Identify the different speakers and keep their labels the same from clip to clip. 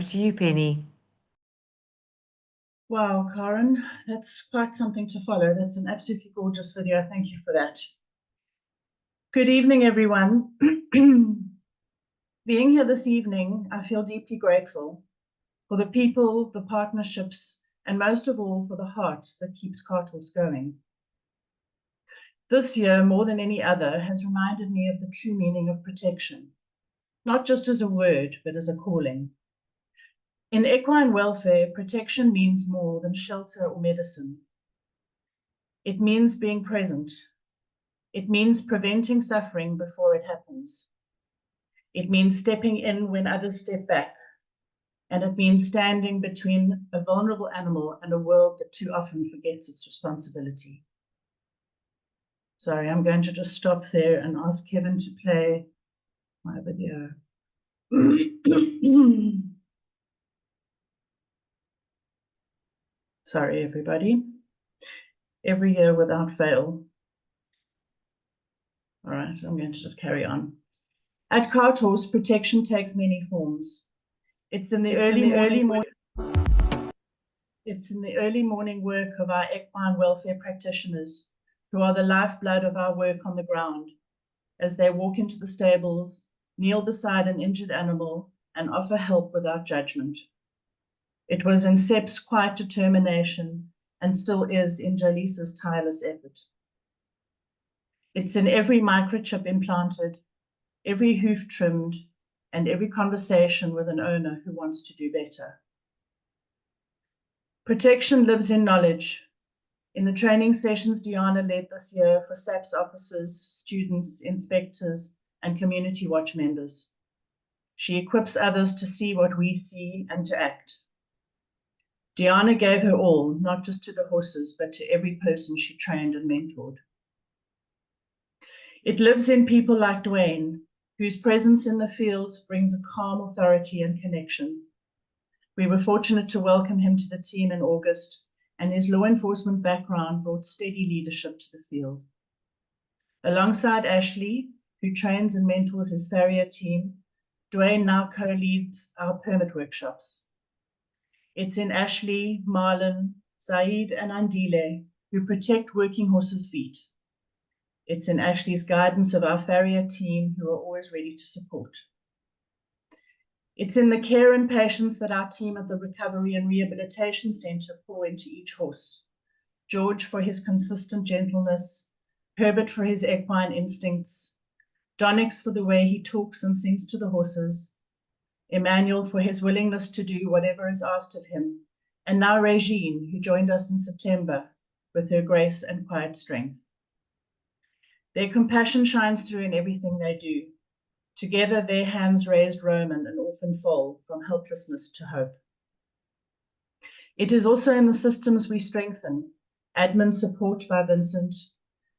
Speaker 1: To you, Penny.
Speaker 2: Wow, Karen, that's quite something to follow. That's an absolutely gorgeous video. Thank you for that. Good evening, everyone. Being here this evening, I feel deeply grateful for the people, the partnerships, and most of all, for the heart that keeps Cartels going. This year, more than any other, has reminded me of the true meaning of protection, not just as a word, but as a calling. In equine welfare, protection means more than shelter or medicine. It means being present. It means preventing suffering before it happens. It means stepping in when others step back. And it means standing between a vulnerable animal and a world that too often forgets its responsibility. Sorry, I'm going to just stop there and ask Kevin to play my video. Sorry, everybody. Every year without fail. All right, I'm going to just carry on. At Carthorse, protection takes many forms. It's in the early morning work of our equine welfare practitioners, who are the lifeblood of our work on the ground, as they walk into the stables, kneel beside an injured animal, and offer help without judgment. It was in Sep's quiet determination, and still is in Jalisa's tireless effort. It's in every microchip implanted, every hoof trimmed, and every conversation with an owner who wants to do better. Protection lives in knowledge. In the training sessions Diana led this year for SAPS officers, students, inspectors, and community watch members, she equips others to see what we see and to act. Diana gave her all, not just to the horses, but to every person she trained and mentored. It lives in people like Dwayne, whose presence in the field brings a calm authority and connection. We were fortunate to welcome him to the team in August, and his law enforcement background brought steady leadership to the field. Alongside Ashley, who trains and mentors his farrier team, Dwayne now co-leads our permit workshops. It's in Ashley, Marlon, Saeed, and Andile, who protect working horses' feet. It's in Ashley's guidance of our farrier team, who are always ready to support. It's in the care and patience that our team at the Recovery and Rehabilitation Centre pour into each horse. George for his consistent gentleness, Herbert for his equine instincts, Donix for the way he talks and sings to the horses, Emmanuel for his willingness to do whatever is asked of him, and now Regine, who joined us in September with her grace and quiet strength. Their compassion shines through in everything they do. Together, their hands raised Roman, an orphan foal, from helplessness to hope. It is also in the systems we strengthen, admin support by Vincent,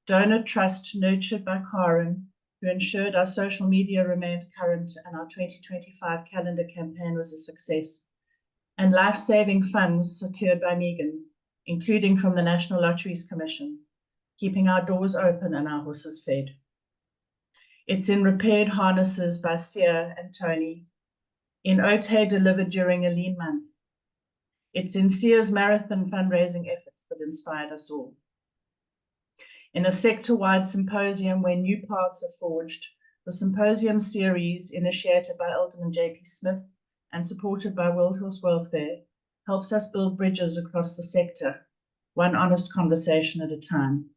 Speaker 2: donor trust nurtured by Karen, who ensured our social media remained current and our 2025 calendar campaign was a success, and life-saving funds secured by Megan, including from the National Lotteries Commission, keeping our doors open and our horses fed. It's in repaired harnesses by Sia and Tony, in oat hay delivered during a lean month. It's in Sia's marathon fundraising efforts that inspired us all. In a sector-wide symposium where new paths are forged, the symposium series, initiated by Alderman J.P. Smith and supported by World Horse Welfare, helps us build bridges across the sector, one honest conversation at a time.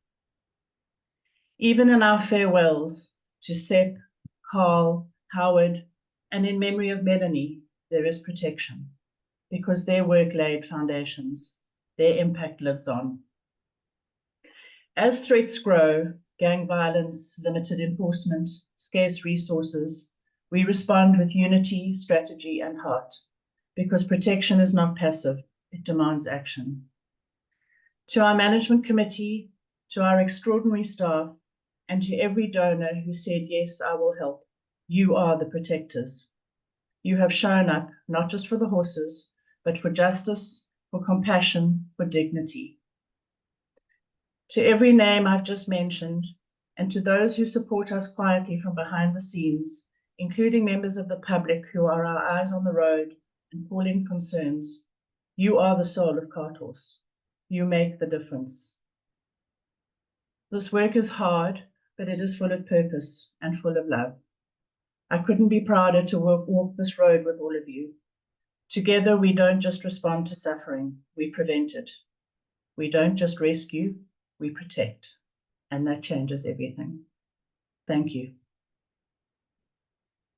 Speaker 2: Even in our farewells to Sep, Carl, Howard, and in memory of Melanie, there is protection, because their work laid foundations, their impact lives on. As threats grow, gang violence, limited enforcement, scarce resources, we respond with unity, strategy, and heart, because protection is not passive, it demands action. To our management committee, to our extraordinary staff, and to every donor who said, yes, I will help, you are the protectors. You have shown up, not just for the horses, but for justice, for compassion, for dignity. To every name I've just mentioned, and to those who support us quietly from behind the scenes, including members of the public who are our eyes on the road and calling concerns. You are the soul of Carthorse. You make the difference. This work is hard, but it is full of purpose and full of love. I couldn't be prouder to walk this road with all of you. Together, we don't just respond to suffering, we prevent it. We don't just rescue, we protect. And that changes everything. Thank you.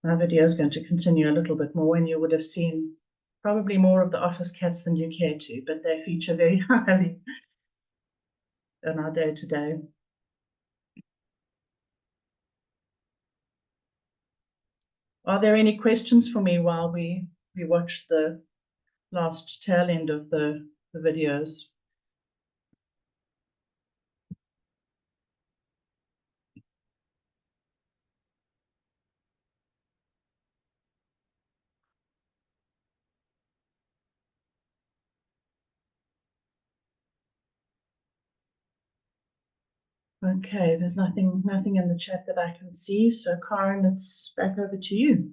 Speaker 2: My video is going to continue a little bit more, and you would have seen probably more of the office cats than you care to, but they feature very highly in our day-to-day. Are there any questions for me while we watch the last tail end of the videos? Okay, there's nothing in the chat that I can see. So Karen, it's back over to you.